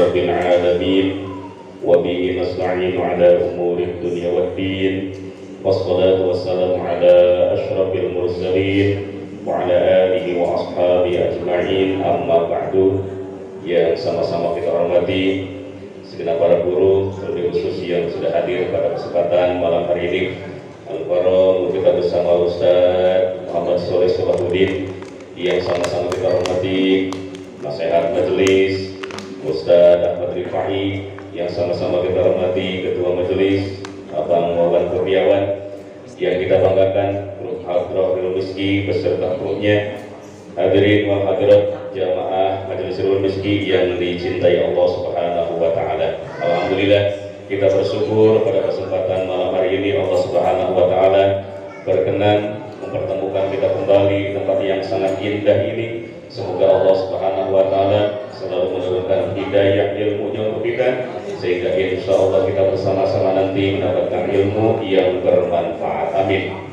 rabbil alamin wa bihi nasta'inu ala umuri dunya waddin wassalatu wassalamu ala asyrafil mursalin wa ala alihi wa ashabihi ajma'in amma ba'du. Yang sama-sama kita hormati segenap para guru, terlebih khusus yang sudah hadir pada kesempatan malam hari ini. Al-Farom kita bersama Ustaz Muhammad Soleh Salahuddin, yang sama-sama kita hormati nasihat majelis Ustaz Ahmad Rifai, yang sama-sama kita hormati ketua majelis Abang Wawan Kurniawan, yang kita banggakan Grup Hadratul Miski beserta grupnya. Hadirin wal hadirat jamaah Majelis Ulul Miski yang dicintai Allah Subhanahu wa taala. Alhamdulillah kita bersyukur pada kesempatan malam hari ini Allah Subhanahu wa taala berkenan mempertemukan kita kembali di tempat yang sangat indah ini. Semoga Allah Subhanahu wa taala selalu menurunkan hidayah ilmunya untuk kita, sehingga insya Allah kita bersama-sama nanti mendapatkan ilmu yang bermanfaat. Amin.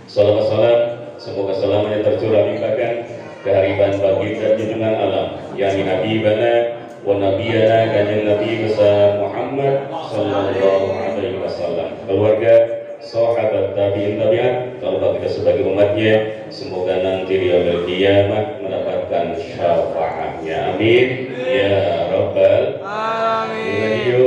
Salawat salam, semoga selamanya tercurah limpahkan kehariban baginda junjungan alam yang habibana wa nabiyana kanjeng Nabi besar Muhammad sallallahu alaihi wasallam, keluarga, sahabat, tabi'in, tabi'at, kalau kita sebagai umatnya, semoga nanti di yaumil qiyamah mendapatkan syafaatnya. Amin ya rabbal alamin.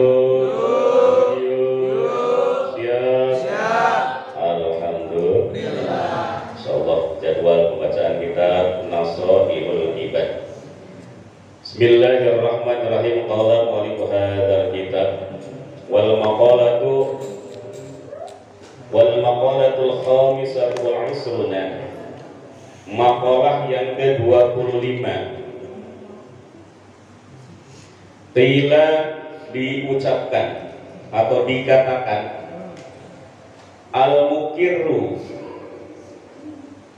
Bismillahirrahmanirrahim. Qala mu'allif hadzal kitab wal maqalatul khamisatu wal 'ishruna, maqalah yang ke-25. Qila, diucapkan atau dikatakan, al-mukirru,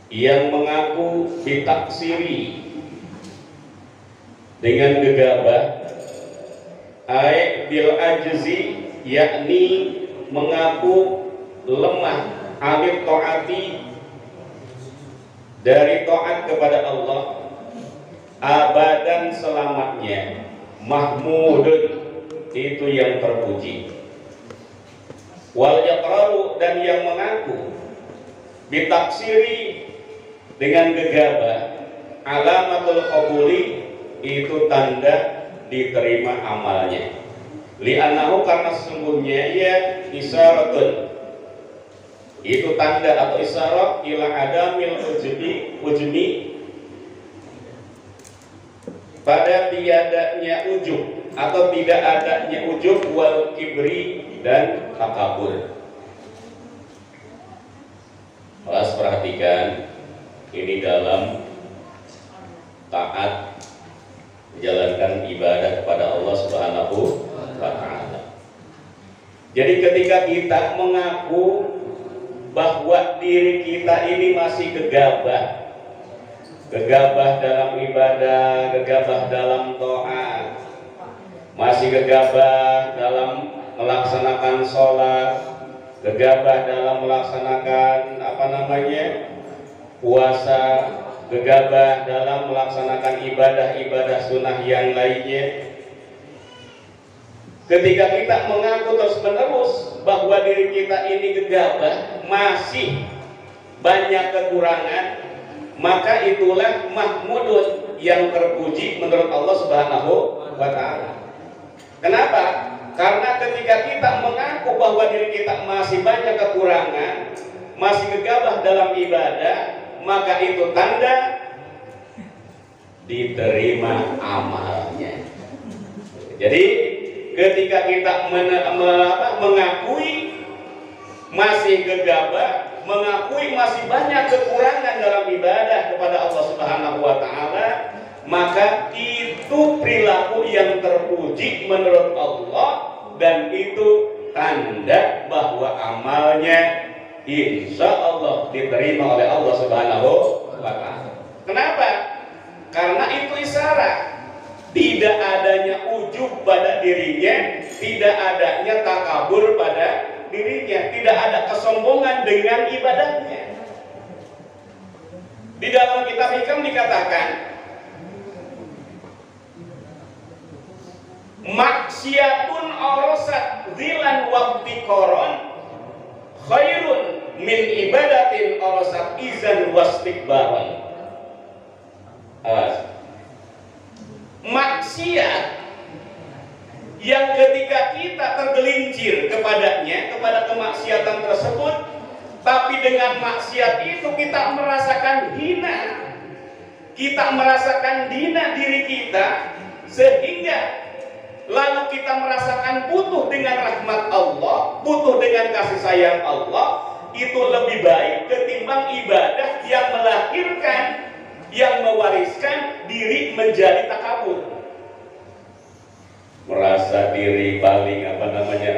yang mengaku ditaksiri dengan gegabah, ai bil ajzi, yakni mengaku lemah, anit taati, dari taat kepada Allah, abadan selamanya, mahmudun, itu yang terpuji, wal yaqraru, dan yang mengaku ditaksiri dengan gegabah, alamatul qabuli, itu tanda diterima amalnya, li'annahu, karena sesungguhnya ia isyaratun, itu tanda atau isyarat ila adamil ujmi, pada tiadanya ujub atau tidak adanya ujub, wal kibri, dan takabur. Mas perhatikan, ini dalam taat menjalankan ibadah kepada Allah Subhanahu wa taala. Jadi ketika kita mengaku bahwa diri kita ini masih gegabah dalam ibadah, gegabah dalam taat, masih gegabah dalam melaksanakan sholat, gegabah dalam melaksanakan puasa, gegabah dalam melaksanakan ibadah-ibadah sunnah yang lainnya. Ketika kita mengaku terus-menerus bahwa diri kita ini gegabah, masih banyak kekurangan, maka itulah mahmudun, yang terpuji menurut Allah Subhanahu wa taala. Kenapa? Karena ketika kita mengaku bahwa diri kita masih banyak kekurangan, masih gegabah dalam ibadah, maka itu tanda diterima amalnya. Jadi ketika kita mengakui masih gegabah, mengakui masih banyak kekurangan dalam ibadah kepada Allah Subhanahu wa taala, maka itu perilaku yang terpuji menurut Allah, dan itu tanda bahwa amalnya insya Allah diterima oleh Allah Subhanahu wa taala. Kenapa? Karena itu isyarat tidak adanya ujub pada dirinya, tidak adanya takabur pada dirinya, tidak ada kesombongan dengan ibadahnya. Di dalam kitab Hikam dikatakan, maksiatun orosat zilan wabtikoron khairun min ibadatin orosat izan wastikbaron. Maksiat yang ketika kita tergelincir kepadanya, kepada kemaksiatan tersebut, tapi dengan maksiat itu kita merasakan hina, kita merasakan hina diri kita, sehingga lalu kita merasakan butuh dengan rahmat Allah, butuh dengan kasih sayang Allah. Itu lebih baik ketimbang ibadah yang melahirkan, yang mewariskan diri menjadi takabur, merasa diri paling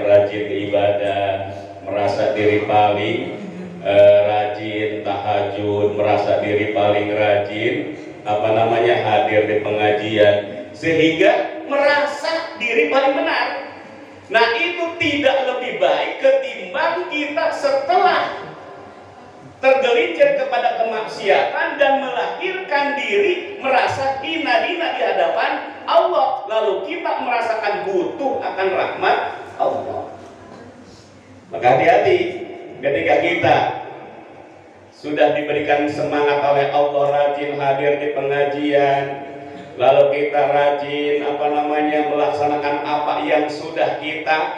rajin ibadah, merasa diri paling rajin tahajud, merasa diri paling rajin hadir di pengajian, sehingga merasa diri paling benar. Nah, itu tidak lebih baik ketimbang kita setelah tergelincir kepada kemaksiatan dan melahirkan diri merasa hina-hina di hadapan Allah, lalu kita merasakan butuh akan rahmat Allah. Maka hati-hati ketika kita sudah diberikan semangat oleh Allah rajin hadir di pengajian, lalu kita rajin melaksanakan apa yang sudah kita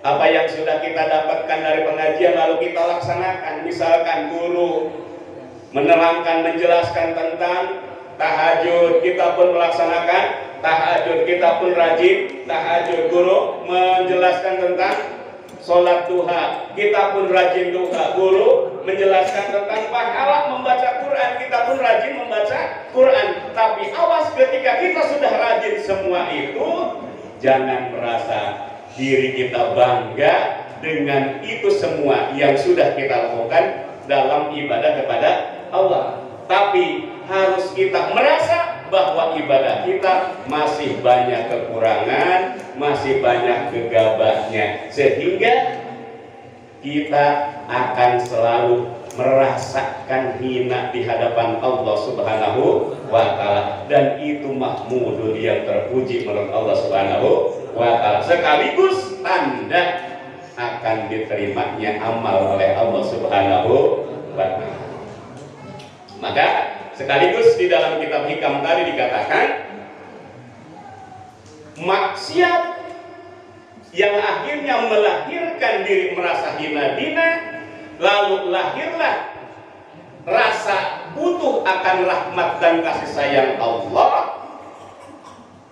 apa yang sudah kita dapatkan dari pengajian, lalu kita laksanakan. Misalkan guru menerangkan, menjelaskan tentang tahajud, kita pun melaksanakan tahajud, kita pun rajin tahajud. Guru menjelaskan tentang sholat duha, kita pun rajin duha. Guru menjelaskan tentang pahala membaca Quran, kita pun rajin membaca Quran. Tapi awas, ketika kita sudah rajin semua itu, jangan merasa diri kita bangga dengan itu semua yang sudah kita lakukan dalam ibadah kepada Allah. Tapi harus kita merasa bahwa ibadah kita masih banyak kekurangan, masih banyak gegabahnya, sehingga kita akan selalu merasakan hina di hadapan Allah Subhanahu wa Ta'ala, dan itu mahmudun, yang terpuji menurut Allah Subhanahu wa Ta'ala, sekaligus tanda akan diterimanya amal oleh Allah Subhanahu wa Ta'ala. Maka sekaligus di dalam kitab Hikam tadi dikatakan, maksiat yang akhirnya melahirkan diri merasa hina-hina, lalu lahirlah rasa butuh akan rahmat dan kasih sayang Allah,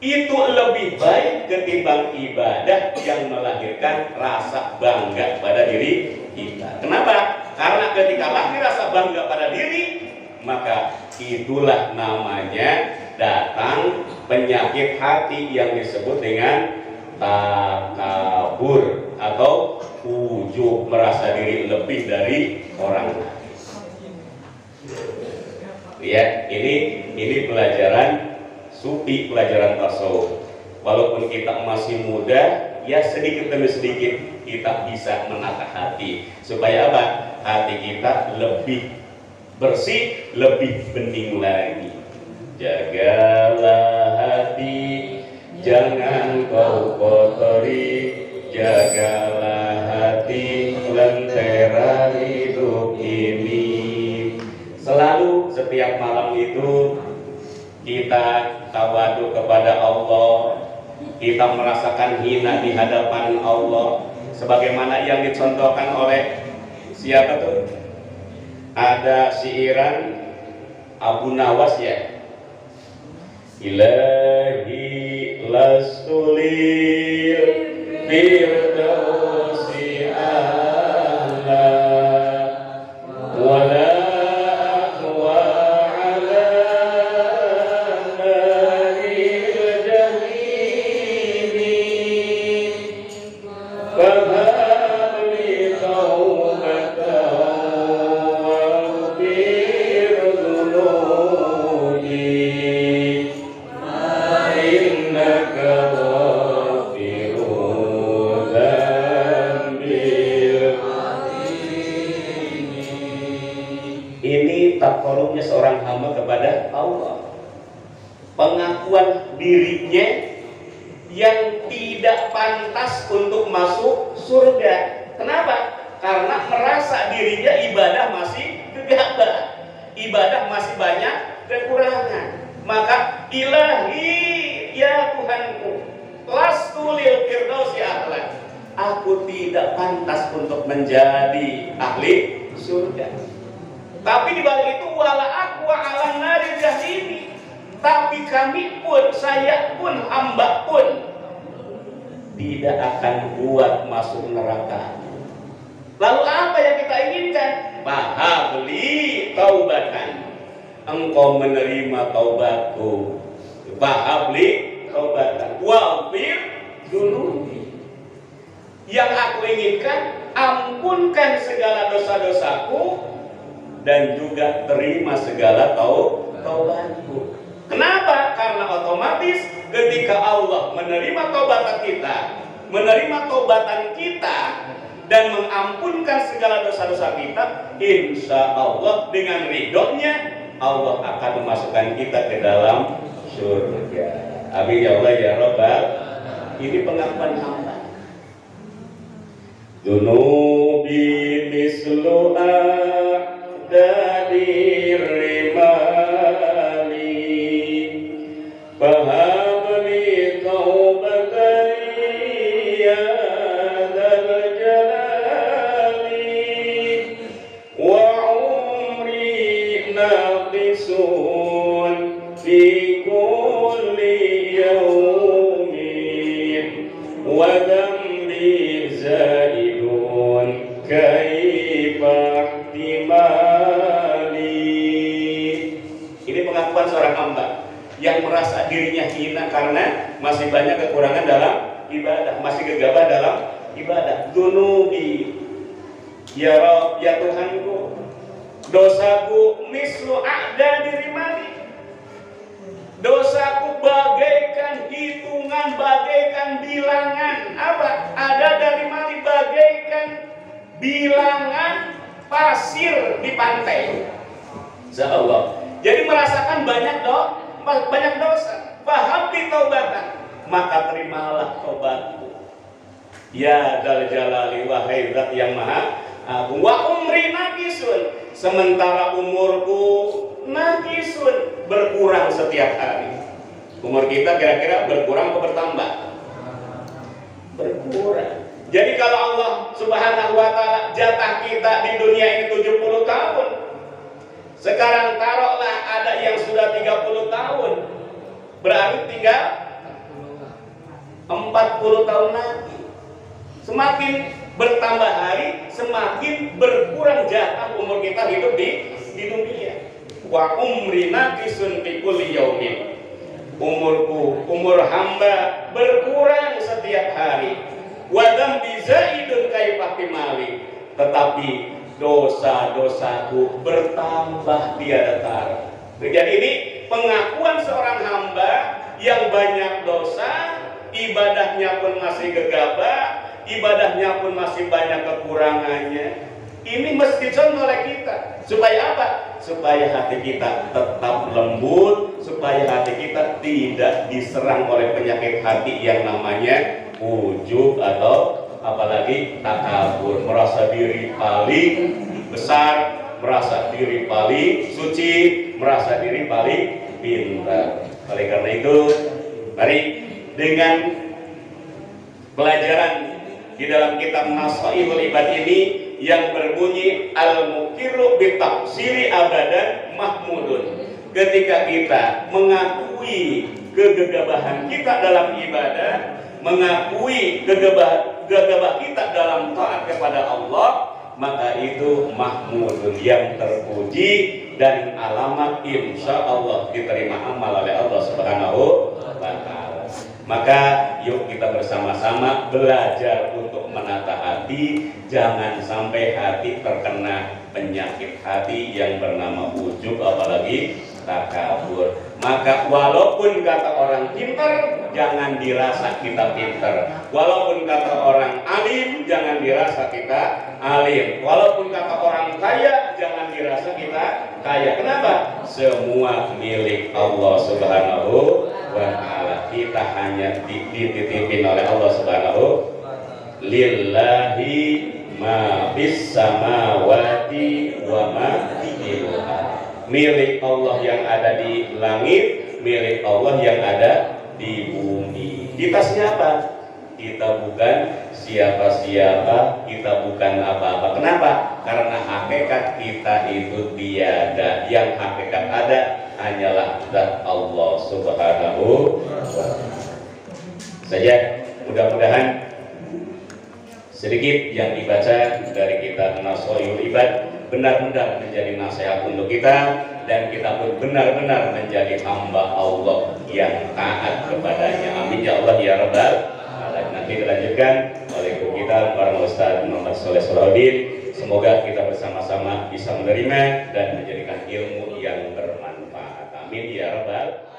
itu lebih baik ketimbang ibadah yang melahirkan rasa bangga pada diri kita. Kenapa? Karena ketika lahir rasa bangga pada diri, maka itulah namanya datang penyakit hati yang disebut dengan takabur atau ujub, merasa diri lebih dari orang lain. Ya, ini pelajaran sufi, pelajaran tasawuf. Walaupun kita masih muda, ya sedikit demi sedikit kita bisa menata hati, supaya apa? Hati kita lebih bersih, lebih bening lagi. Jagalah hati, jangan kau kotori, jagalah hati, lentera hidup ini. Selalu setiap malam itu kita tawadu kepada Allah, kita merasakan hina di hadapan Allah, sebagaimana yang dicontohkan oleh siapa tuh? Ada siiran Abu Nawas, ya, Ilahi lasulil firdausi a'la wala aqwa ala naril jahimi fahabli taubatan waghfir dhunubi innaka ghafirul dzambil. Ini takarrubnya seorang hamba kepada Allah. pengakuan dirinya yang tidak pantas untuk masuk surga. Kenapa? Karena merasa dirinya ibadah masih gegabah, ibadah masih banyak kekurangan. Maka ilahi ya Tuhanku, lastu lil firdausi ahlan, aku tidak pantas untuk menjadi ahli surga. Tapi di balik itu wala aqwa ala nari jahimi, tapi kami pun, saya pun, hamba pun tidak akan kuat masuk neraka. Lalu apa yang kita inginkan? Fahabli taubatan, engkau menerima taubatku. Fahabli taubatan wafir dunubi, yang aku inginkan ampunkan segala dosa-dosaku dan juga terima segala taubatku. Kenapa? Karena otomatis ketika Allah menerima taubatan kita, menerima taubatan kita dan mengampunkan segala dosa-dosa kita, insya Allah dengan ridhonya Allah akan memasukkan kita ke dalam surga. Amin ya Allah ya Rabbal. Ini pengakuan hamba. Dunubi mislu a'dadir rimali, fahabli taubatan ya dzal jalali, wa umri naqisun fi kulli yawmin, wa dhanbi zaidun kaifa ihtimali. Ini pengakuan seorang hamba yang merasa dirinya hina karena masih banyak kekurangan dalam ibadah, masih gegabah dalam ibadah. Dunubi ya Rabb, ya Tuhanku, dosaku mislu a'da dirimali, dosaku bagaikan hitungan, bagaikan bilangan. Apa? Ada dari mali, bagaikan bilangan pasir di pantai. Insya Allah. Jadi merasakan banyak dosa. Fahabli taubatan, maka terimalah taubatku. Ya dzal jalali, wahai zat yang maha agung. Wa umri naqisun, sementara umurku naqisun, berkurang setiap hari. Umur kita kira-kira berkurang atau bertambah? Berkurang. Jadi kalau Allah Subhanahu wa taala jatah kita di dunia ini 70 tahun, sekarang taruhlah ada yang sudah 30 tahun, berarti tinggal 40 tahun lagi. Semakin bertambah hari, semakin berkurang jatah umur kita hidup di dunia. Wa umri naqisun fi kulli yaumin, umurku, umur hamba berkurang setiap hari. Wa dzambi zaidun kaifa ihtimali, tetapi dosa-dosaku bertambah tiada tara. Jadi ini pengakuan seorang hamba yang banyak dosa, ibadahnya pun masih gegabah, ibadahnya pun masih banyak kekurangannya. Ini mesti dicontoh oleh kita. Supaya apa? Supaya hati kita tetap lembut, supaya hati kita tidak diserang oleh penyakit hati yang namanya ujub atau apalagi takabur, merasa diri paling besar, merasa diri paling suci, merasa diri paling pintar. Oleh karena itu, mari dengan pelajaran di dalam kitab Nasaihul Ibad ini yang berbunyi al-mukiru bitafsiri abadan mahmudun. Ketika kita mengakui kegegabahan kita dalam ibadah, mengakui gegabah kita dalam taat kepada Allah, maka itu mahmudun, yang terpuji dan alamat insya Allah diterima amal oleh Allah Subhanahu wa ta'ala. Maka yuk kita bersama-sama belajar untuk menata hati, jangan sampai hati terkena penyakit hati yang bernama ujub apalagi takabur. Maka walaupun kata orang pintar, jangan dirasa kita pintar. Walaupun kata orang alim, jangan dirasa kita alim. Walaupun kata orang kaya, jangan dirasa kita kaya. Kenapa? Semua milik Allah Subhanahu wa ta'ala. Kita hanya dititipin oleh Allah Subhanahu. Lillahi ma bis samawati wa ma fil ardh. Milik Allah yang ada di langit, milik Allah yang ada di bumi. Di tasnya apa? Kita bukan siapa-siapa, kita bukan apa-apa. Kenapa? Karena hakikat kita itu tiada. Yang hakikat ada hanyalah zat Allah Subhanahu wa ta'ala. Saja, mudah-mudahan sedikit yang dibaca dari kitab Nashaiul Ibad benar-benar menjadi nasihat untuk kita, dan kita pun benar-benar menjadi hamba Allah yang taat kepadanya. Amin ya Allah ya Rabbal alamin. Nanti dilanjutkan oleh guru kita para Ustaz Muhammad Shaleh Salahuddin. Semoga kita bersama-sama bisa menerima dan menjadikan ilmu yang bermanfaat. Amin ya Rabbal alamin.